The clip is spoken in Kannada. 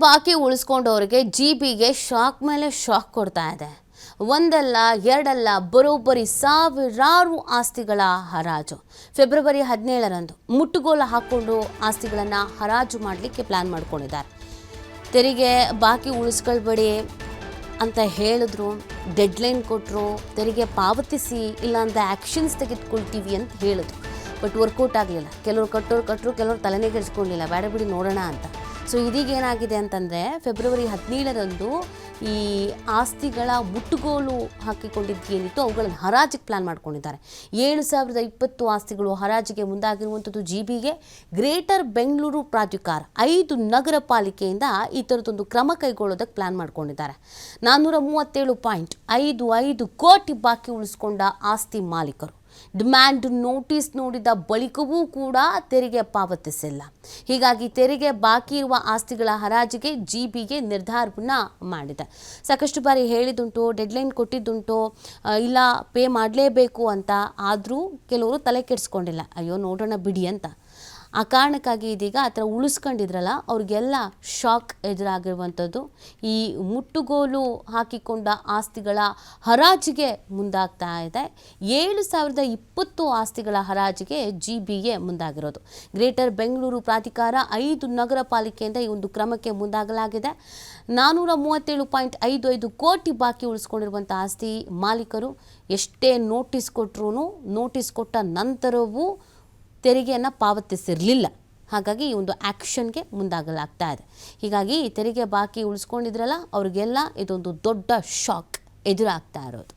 ಬಾಕಿ ಉಳಿಸ್ಕೊಂಡವರಿಗೆ ಜಿಬಿಗೆ ಶಾಕ್ ಮೇಲೆ ಶಾಕ್ ಕೊಡ್ತಾ ಇದೆ. ಒಂದಲ್ಲ ಎರಡಲ್ಲ ಬರೋಬ್ಬರಿ ಸಾವಿರಾರು ಆಸ್ತಿಗಳ ಹರಾಜು. ಫೆಬ್ರವರಿ 17ರಂದು ಮುಟ್ಟುಗೋಲು ಹಾಕೊಂಡು ಆಸ್ತಿಗಳನ್ನು ಹರಾಜು ಮಾಡಲಿಕ್ಕೆ ಪ್ಲಾನ್ ಮಾಡ್ಕೊಂಡಿದ್ದಾರೆ. ತೆರಿಗೆ ಬಾಕಿ ಉಳಿಸ್ಕೊಳ್ಬೇಡಿ ಅಂತ ಹೇಳಿದ್ರು, ಡೆಡ್ಲೈನ್ ಕೊಟ್ಟರು, ತೆರಿಗೆ ಪಾವತಿಸಿ ಇಲ್ಲಾಂದರೆ ಆ್ಯಕ್ಷನ್ಸ್ ತೆಗೆದುಕೊಳ್ತೀವಿ ಅಂತ ಹೇಳಿದ್ರು. ಬಟ್ ವರ್ಕೌಟ್ ಆಗಲಿಲ್ಲ. ಕೆಲವರು ಕಟ್ಟರು, ಕೆಲವರು ತಲೆನೇ ಕೆಡಿಸ್ಕೊಳ್ಳಿಲ್ಲ, ಬೇಡ ಬಿಡಿ ನೋಡೋಣ ಅಂತ. ಸೊ ಇದೀಗ ಏನಾಗಿದೆ ಅಂತಂದರೆ ಫೆಬ್ರವರಿ 17ರಂದು ಈ ಆಸ್ತಿಗಳ ಮುಟ್ಟುಗೋಲು ಹಾಕಿಕೊಂಡಿದ್ದೇನಿತ್ತು ಅವುಗಳನ್ನು ಹರಾಜಿಗೆ ಪ್ಲಾನ್ ಮಾಡ್ಕೊಂಡಿದ್ದಾರೆ. 7020 ಆಸ್ತಿಗಳು ಹರಾಜಿಗೆ ಮುಂದಾಗಿರುವಂಥದ್ದು. ಜಿಬಿಗೆ ಗ್ರೇಟರ್ ಬೆಂಗಳೂರು ಪ್ರಾಧಿಕಾರ 5 ನಗರ ಪಾಲಿಕೆಯಿಂದ ಈ ಥರದೊಂದು ಕ್ರಮ ಕೈಗೊಳ್ಳೋದಕ್ಕೆ ಪ್ಲಾನ್ ಮಾಡ್ಕೊಂಡಿದ್ದಾರೆ. 437.55 ಕೋಟಿ ಬಾಕಿ ಉಳಿಸ್ಕೊಂಡ ಆಸ್ತಿ ಮಾಲೀಕರು ಡಿಮ್ಯಾಂಡ್ ನೋಟಿಸ್ ನೋಡಿದ ಬಳಿಕವೂ ಕೂಡ ತೆರಿಗೆ ಪಾವತಿಸಿಲ್ಲ. ಹೀಗಾಗಿ ತೆರಿಗೆ ಬಾಕಿ ಇರುವ ಆಸ್ತಿಗಳ ಹರಾಜಿಗೆ ಜಿಬಿಗೆ ನಿರ್ಧಾರವನ್ನು ಮಾಡಿದೆ. ಸಾಕಷ್ಟು ಬಾರಿ ಹೇಳಿದುಂಟು, ಡೆಡ್ಲೈನ್ ಕೊಟ್ಟಿದ್ದುಂಟು, ಇಲ್ಲ ಪೇ ಮಾಡಲೇಬೇಕು ಅಂತ. ಆದರೂ ಕೆಲವರು ತಲೆ ಕೆಡಿಸ್ಕೊಂಡಿಲ್ಲ, ಅಯ್ಯೋ ನೋಡೋಣ ಬಿಡಿ ಅಂತ. ಆ ಕಾರಣಕ್ಕಾಗಿ ಇದೀಗ ಆ ಥರ ಉಳಿಸ್ಕೊಂಡಿದ್ರಲ್ಲ ಅವ್ರಿಗೆಲ್ಲ ಶಾಕ್ ಎದುರಾಗಿರುವಂಥದ್ದು. ಈ ಮುಟ್ಟುಗೋಲು ಹಾಕಿಕೊಂಡ ಆಸ್ತಿಗಳ ಹರಾಜಿಗೆ ಮುಂದಾಗ್ತಾ ಇದೆ. 7020 ಆಸ್ತಿಗಳ ಹರಾಜಿಗೆ ಜಿಬಿಗೆ ಮುಂದಾಗಿರೋದು. ಗ್ರೇಟರ್ ಬೆಂಗಳೂರು ಪ್ರಾಧಿಕಾರ 5 ನಗರ ಪಾಲಿಕೆಯಿಂದ ಈ ಒಂದು ಕ್ರಮಕ್ಕೆ ಮುಂದಾಗಲಾಗಿದೆ. 437.55 ಕೋಟಿ ಬಾಕಿ ಉಳಿಸ್ಕೊಂಡಿರುವಂಥ ಆಸ್ತಿ ಮಾಲೀಕರು ಎಷ್ಟೇ ನೋಟಿಸ್ ಕೊಟ್ಟರು, ನೋಟಿಸ್ ಕೊಟ್ಟ ನಂತರವೂ ತೆರಿಗೆಯನ್ನು ಪಾವತಿಸಿರಲಿಲ್ಲ. ಹಾಗಾಗಿ ಈ ಒಂದು ಆ್ಯಕ್ಷನ್ಗೆ ಮುಂದಾಗಲಾಗ್ತಾ ಇದೆ. ಹೀಗಾಗಿ ತೆರಿಗೆ ಬಾಕಿ ಉಳಿಸ್ಕೊಂಡಿದ್ರಲ್ಲ ಅವ್ರಿಗೆಲ್ಲ ಇದೊಂದು ದೊಡ್ಡ ಶಾಕ್ ಎದುರಾಗ್ತಾ ಇರೋದು.